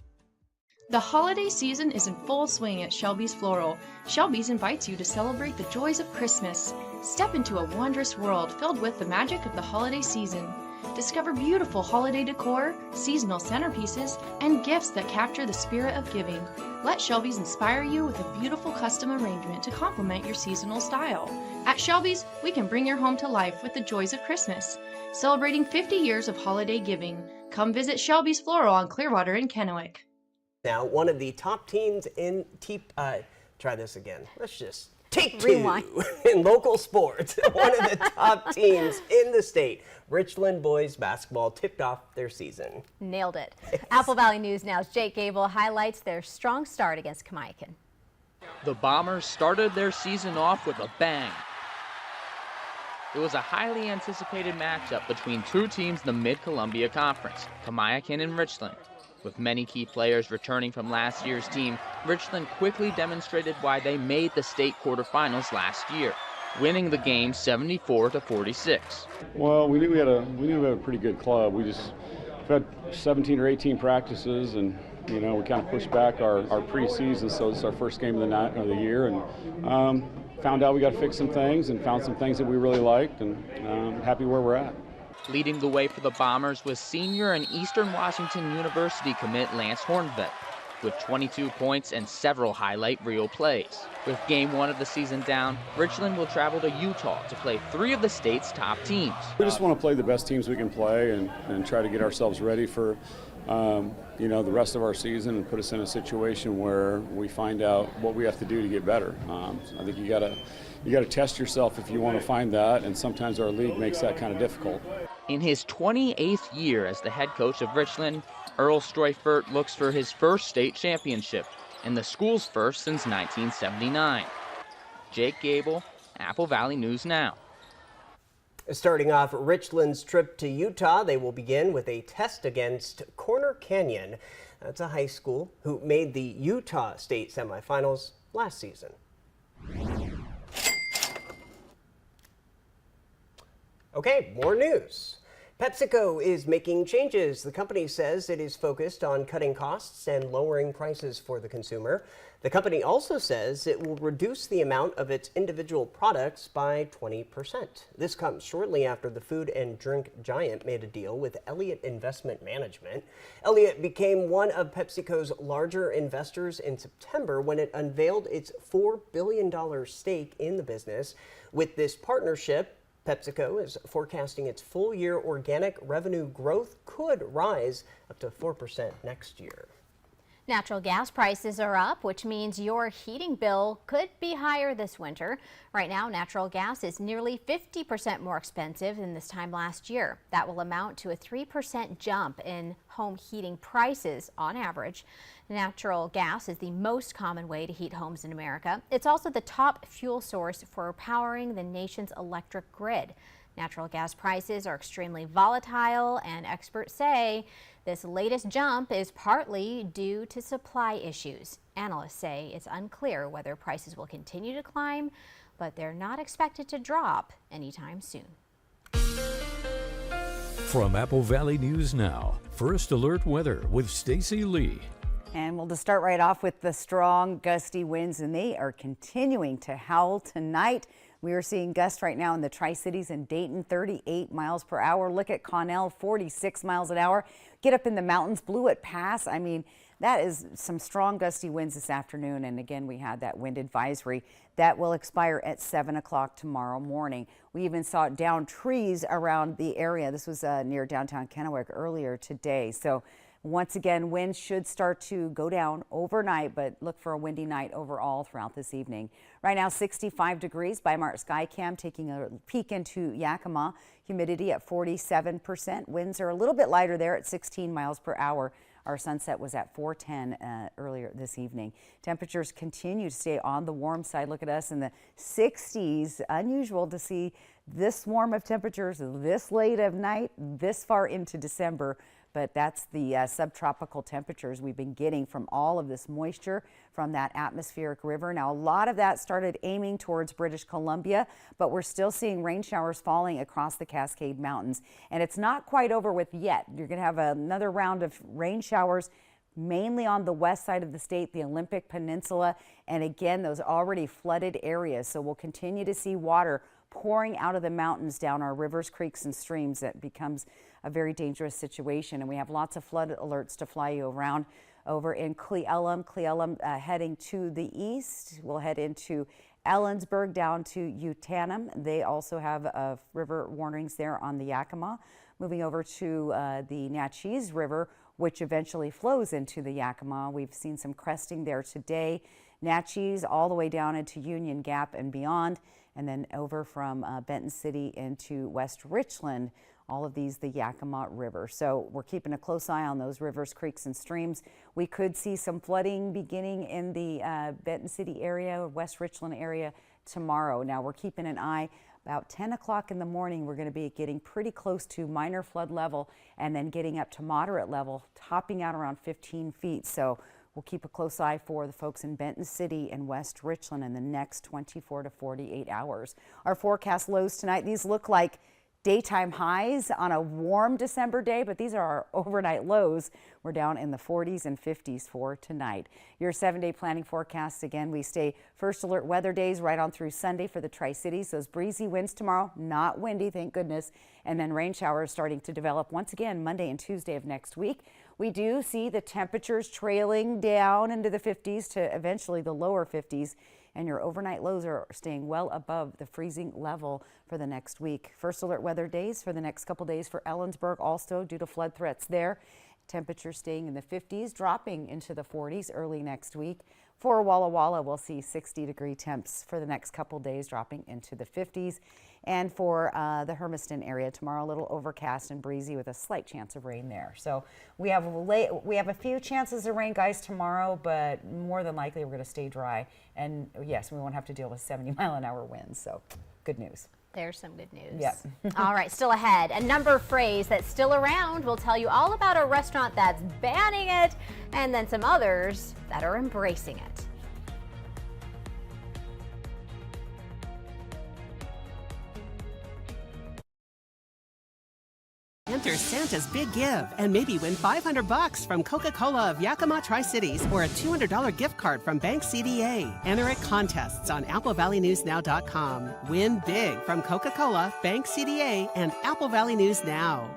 The holiday season is in full swing at Shelby's Floral. Shelby's invites you to celebrate the joys of Christmas. Step into a wondrous world filled with the magic of the holiday season. Discover beautiful holiday decor, seasonal centerpieces, and gifts that capture the spirit of giving. Let Shelby's inspire you with a beautiful custom arrangement to complement your seasonal style. At Shelby's, we can bring your home to life with the joys of Christmas. Celebrating 50 years of holiday giving. Come visit Shelby's Floral on Clearwater in Kennewick. Now, one of the top teams in try this again. Let's just take Rewind. 2 in local sports. One of the top teams in the state, Richland boys basketball, tipped off their season. Nailed it. Apple Valley News Now's Jake Gable highlights their strong start against Kamiakin. The Bombers started their season off with a bang. It was a highly anticipated matchup between 2 teams in the Mid-Columbia Conference, Kamiakin and Richland. With many key players returning from last year's team, Richland quickly demonstrated why they made the state quarterfinals last year, winning the game 74-46. Well, we knew we had a pretty good club. We've had 17 or 18 practices, and we kind of pushed back our preseason, so it's our first game of the year, and found out we got to fix some things, and found some things that we really liked, and happy where we're at. Leading the way for the Bombers was senior and Eastern Washington University commit Lance Hornvet. with 22 points and several highlight reel plays. With Game 1 of the season down, Richland will travel to Utah to play 3 of the state's top teams. We just want to play the best teams we can play and try to get ourselves ready for the rest of our season and put us in a situation where we find out what we have to do to get better. I think you got to test yourself if you want to find that, and sometimes our league makes that kind of difficult. In his 28th year as the head coach of Richland, Earl Streufert looks for his first state championship and the school's first since 1979. Jake Gable, Apple Valley News Now. Starting off Richland's trip to Utah, they will begin with a test against Corner Canyon. That's a high school who made the Utah State semifinals last season. Okay, more news. PepsiCo is making changes. The company says it is focused on cutting costs and lowering prices for the consumer. The company also says it will reduce the amount of its individual products by 20%. This comes shortly after the food and drink giant made a deal with Elliott Investment Management. Elliott became one of PepsiCo's larger investors in September when it unveiled its $4 billion stake in the business. With this partnership, PepsiCo is forecasting its full-year organic revenue growth could rise up to 4% next year. Natural gas prices are up, which means your heating bill could be higher this winter. Right now, natural gas is nearly 50% more expensive than this time last year. That will amount to a 3% jump in home heating prices on average. Natural gas is the most common way to heat homes in America. It's also the top fuel source for powering the nation's electric grid. Natural gas prices are extremely volatile, and experts say this latest jump is partly due to supply issues. Analysts say it's unclear whether prices will continue to climb, but they're not expected to drop anytime soon. From Apple Valley News Now, First Alert Weather with Stacy Lee. And we'll just start right off with the strong gusty winds, and they are continuing to howl tonight. We are seeing gusts right now in the Tri-Cities and Dayton, 38 miles per hour. Look at Connell, 46 miles an hour. Get up in the mountains, Blewett Pass. I mean, that is some strong gusty winds this afternoon. And again, we had that wind advisory that will expire at 7 o'clock tomorrow morning. We even saw downed trees around the area. This was near downtown Kennewick earlier today. So once again, winds should start to go down overnight, but look for a windy night overall throughout this evening. Right now, 65 degrees by Mart Skycam, taking a peek into Yakima. Humidity at 47%. Winds are a little bit lighter there at 16 miles per hour. Our sunset was at 4:10 earlier this evening. Temperatures continue to stay on the warm side. Look at us in the 60s. Unusual to see this warm of temperatures this late of night, this far into December. But that's the subtropical temperatures we've been getting from all of this moisture from that atmospheric river. Now, a lot of that started aiming towards British Columbia, but we're still seeing rain showers falling across the Cascade Mountains. And it's not quite over with yet. You're going to have another round of rain showers mainly on the west side of the state, the Olympic Peninsula, and again, those already flooded areas. So we'll continue to see water pouring out of the mountains down our rivers, creeks, and streams. That becomes a very dangerous situation, and we have lots of flood alerts to fly you around over in Cle Elum. Heading to the east. We'll head into Ellensburg down to Utanum. They also have river warnings there on the Yakima. Moving over to the Natchez River, which eventually flows into the Yakima. We've seen some cresting there today. Natchez all the way down into Union Gap and beyond, and then over from Benton City into West Richland. All of these, the Yakima River. So we're keeping a close eye on those rivers, creeks, and streams. We could see some flooding beginning in the Benton City area, West Richland area tomorrow. Now we're keeping an eye. About 10 o'clock in the morning, we're going to be getting pretty close to minor flood level and then getting up to moderate level, topping out around 15 feet. So we'll keep a close eye for the folks in Benton City and West Richland in the next 24 to 48 hours. Our forecast lows tonight, these look like daytime highs on a warm December day, but these are our overnight lows. We're down in the 40s and 50s for tonight. Your 7-day planning forecast, again, we stay first alert weather days right on through Sunday for the Tri-Cities. Those breezy winds tomorrow, not windy, thank goodness, and then rain showers starting to develop once again Monday and Tuesday of next week. We do see the temperatures trailing down into the 50s to eventually the lower 50s, and your overnight lows are staying well above the freezing level for the next week. First alert weather days for the next couple days for Ellensburg also due to flood threats there. Temperatures staying in the 50s, dropping into the 40s early next week. For Walla Walla, we'll see 60-degree temps for the next couple days, dropping into the 50s. And for the Hermiston area tomorrow, a little overcast and breezy with a slight chance of rain there. So we have a few chances of rain, guys, tomorrow, but more than likely we're going to stay dry. And yes, we won't have to deal with 70-mile-an-hour winds. So good news. There's some good news. Yep. All right, still ahead. A number phrase that's still around. We'll tell you all about a restaurant that's banning it, and then some others that are embracing it. Enter Santa's Big Give and maybe win $500 from Coca-Cola of Yakima Tri-Cities or a $200 gift card from Bank CDA. Enter at contests on AppleValleyNewsNow.com. Win big from Coca-Cola, Bank CDA, and Apple Valley News Now.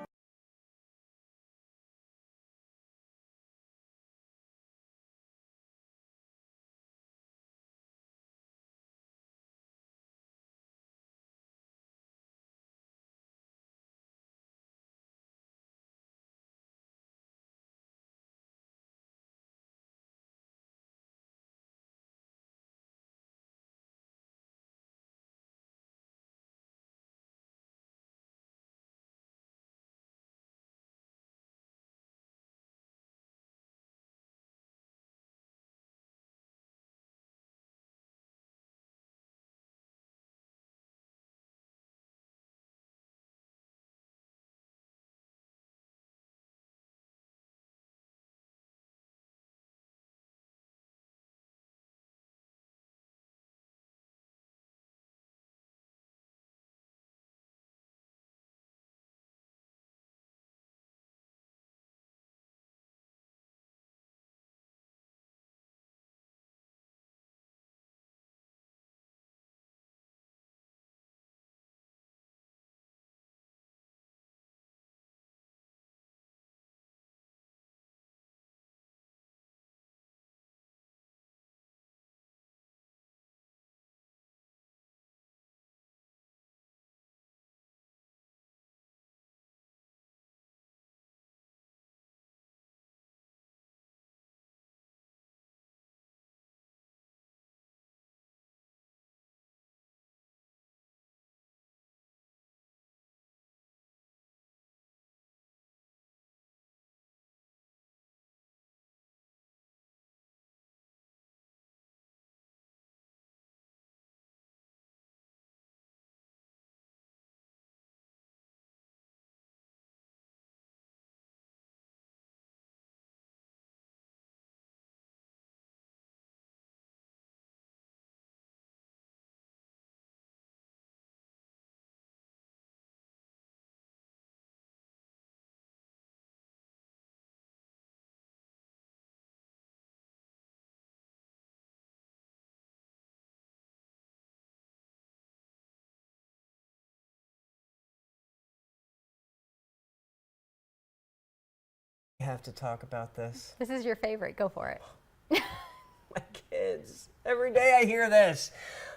We have to talk about this. This is your favorite. Go for it. My kids. Every day I hear this.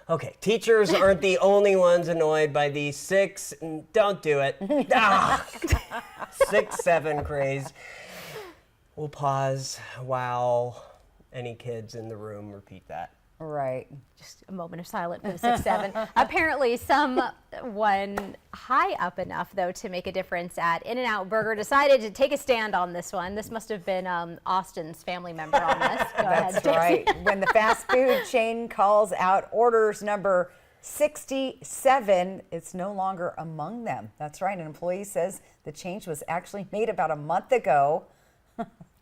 Okay, teachers aren't the only ones annoyed by the don't do it. 6-7 craze. We'll pause while any kids in the room repeat that. Right. Just a moment of silence for the 6-7. Apparently someone high up enough, though, to make a difference at In-N-Out Burger decided to take a stand on this one. This must have been Austin's family member on this. Go That's ahead, right. When the fast food chain calls out orders number 67, it's no longer among them. That's right. An employee says the change was actually made about a month ago.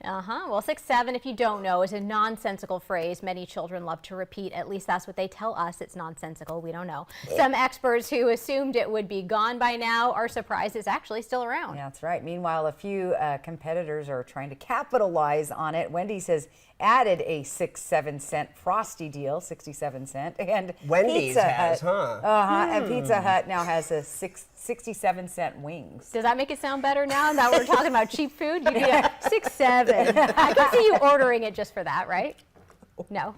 Well, 6-7, if you don't know, is a nonsensical phrase many children love to repeat. At least that's what they tell us. It's nonsensical. We don't know. Some experts who assumed it would be gone by now are surprised it's actually still around. Yeah, that's right. Meanwhile, a few competitors are trying to capitalize on it. Wendy's has added a 6-7 cent Frosty deal, 67 cent. And Wendy's Pizza has, Hut, And Pizza Hut now has a 67 cent wings. Does that make it sound better now that we're talking about cheap food? You get 6-7. I can see you ordering it just for that, right? No,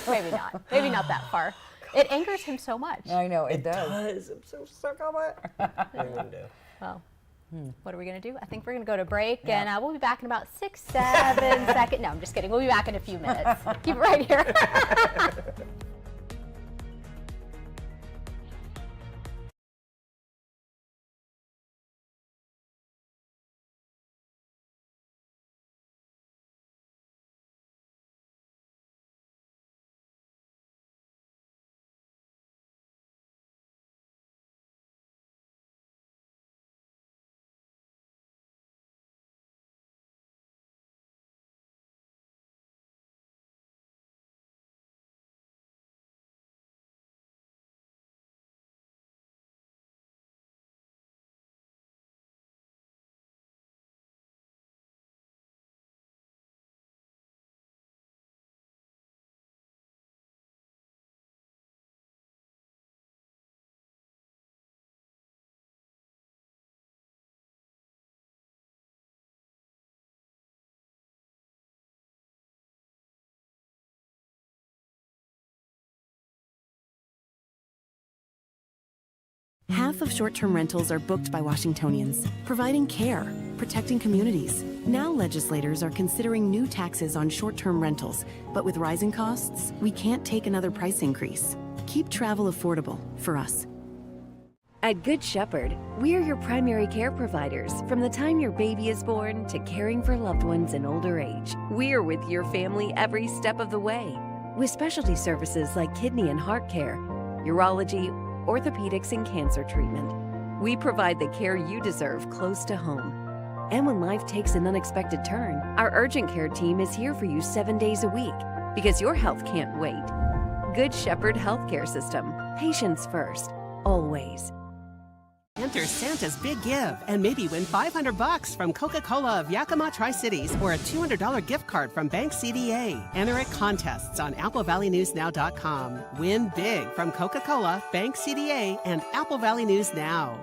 maybe not. Maybe not that far. It angers him so much. I know, it does. I'm so sick of it. Well, what are we going to do? I think we're going to go to break, and we'll be back in about 6-7 seconds. No, I'm just kidding. We'll be back in a few minutes. Keep it right here. Half of short-term rentals are booked by Washingtonians, providing care, protecting communities. Now legislators are considering new taxes on short-term rentals, but with rising costs, we can't take another price increase. Keep travel affordable for us. At Good Shepherd, we're your primary care providers from the time your baby is born to caring for loved ones in older age. We're with your family every step of the way, with specialty services like kidney and heart care, urology, orthopedics, and cancer treatment. We provide the care you deserve close to home. And when life takes an unexpected turn, our urgent care team is here for you 7 days a week, because your health can't wait. Good Shepherd Healthcare System. Patients first, always. Enter Santa's Big Give and maybe win $500 from Coca-Cola of Yakima Tri-Cities or a $200 gift card from Bank CDA. Enter at contests on AppleValleyNewsNow.com. Win big from Coca-Cola, Bank CDA, and Apple Valley News Now.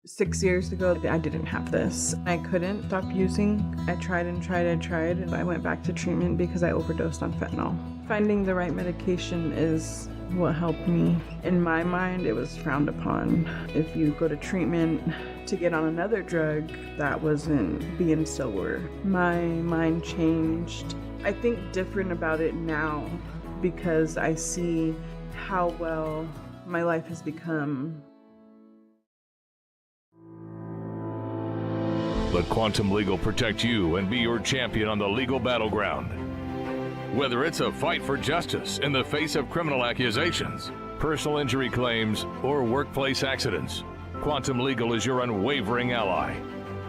6 years ago, I didn't have this. I couldn't stop using. I tried, and I went back to treatment because I overdosed on fentanyl. Finding the right medication is what helped me. In my mind, it was frowned upon. If you go to treatment to get on another drug, that wasn't being sober. My mind changed. I think different about it now because I see how well my life has become. Let Quantum Legal protect you and be your champion on the legal battleground. Whether it's a fight for justice in the face of criminal accusations, personal injury claims, or workplace accidents, Quantum Legal is your unwavering ally.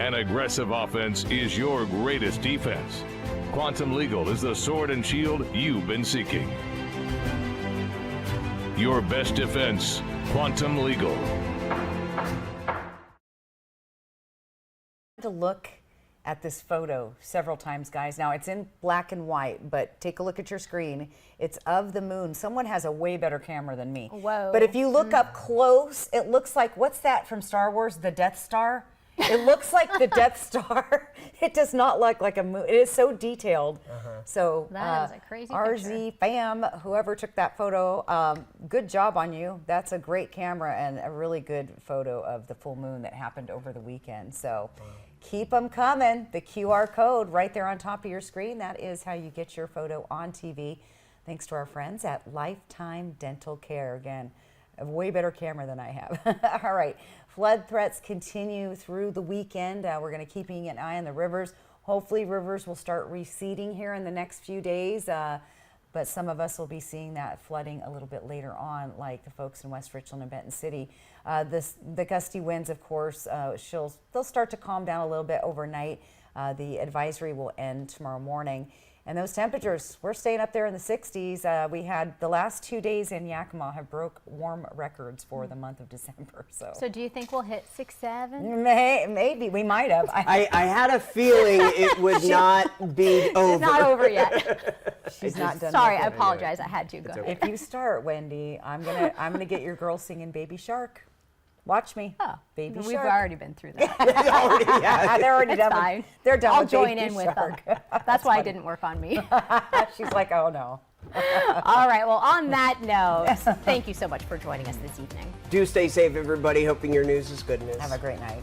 An aggressive offense is your greatest defense. Quantum Legal is the sword and shield you've been seeking. Your best defense, Quantum Legal. To look at this photo several times, guys. Now it's in black and white, but take a look at your screen. It's of the moon. Someone has a way better camera than me. Whoa. But if you look up close, it looks like, what's that from Star Wars? The Death Star? It looks like the Death Star. It does not look like a moon. It is so detailed. So that is a crazy RZ fam, whoever took that photo, good job on you. That's a great camera and a really good photo of the full moon that happened over the weekend. So keep them coming. The QR code right there on top of your screen. That is how you get your photo on TV. Thanks to our friends at Lifetime Dental Care. Again, a way better camera than I have. All right. Flood threats continue through the weekend. We're going to keep an eye on the rivers. Hopefully rivers will start receding here in the next few days. but some of us will be seeing that flooding a little bit later on, like the folks in West Richland and Benton City. The gusty winds, of course, they'll start to calm down a little bit overnight. The advisory will end tomorrow morning. And those temperatures, we're staying up there in the 60s. We had the last 2 days in Yakima have broke warm records for the month of December. So do you think we'll hit 6, 7? Maybe we might have. I had a feeling it would not be over. It's not over yet. She's not done. Sorry, with I it. apologize. I had to go. If you start, Wendy, I'm gonna get your girls singing Baby Shark. Watch me. Oh, Baby we've Shark. already been through that. They're already It's done. fine. They're done. I'll with join Baby in with Shark. them. That's why it didn't work on me. She's like, oh no. All right. Well, on that note, thank you so much for joining us this evening. Do stay safe, everybody. Hoping your news is good news. Have a great night.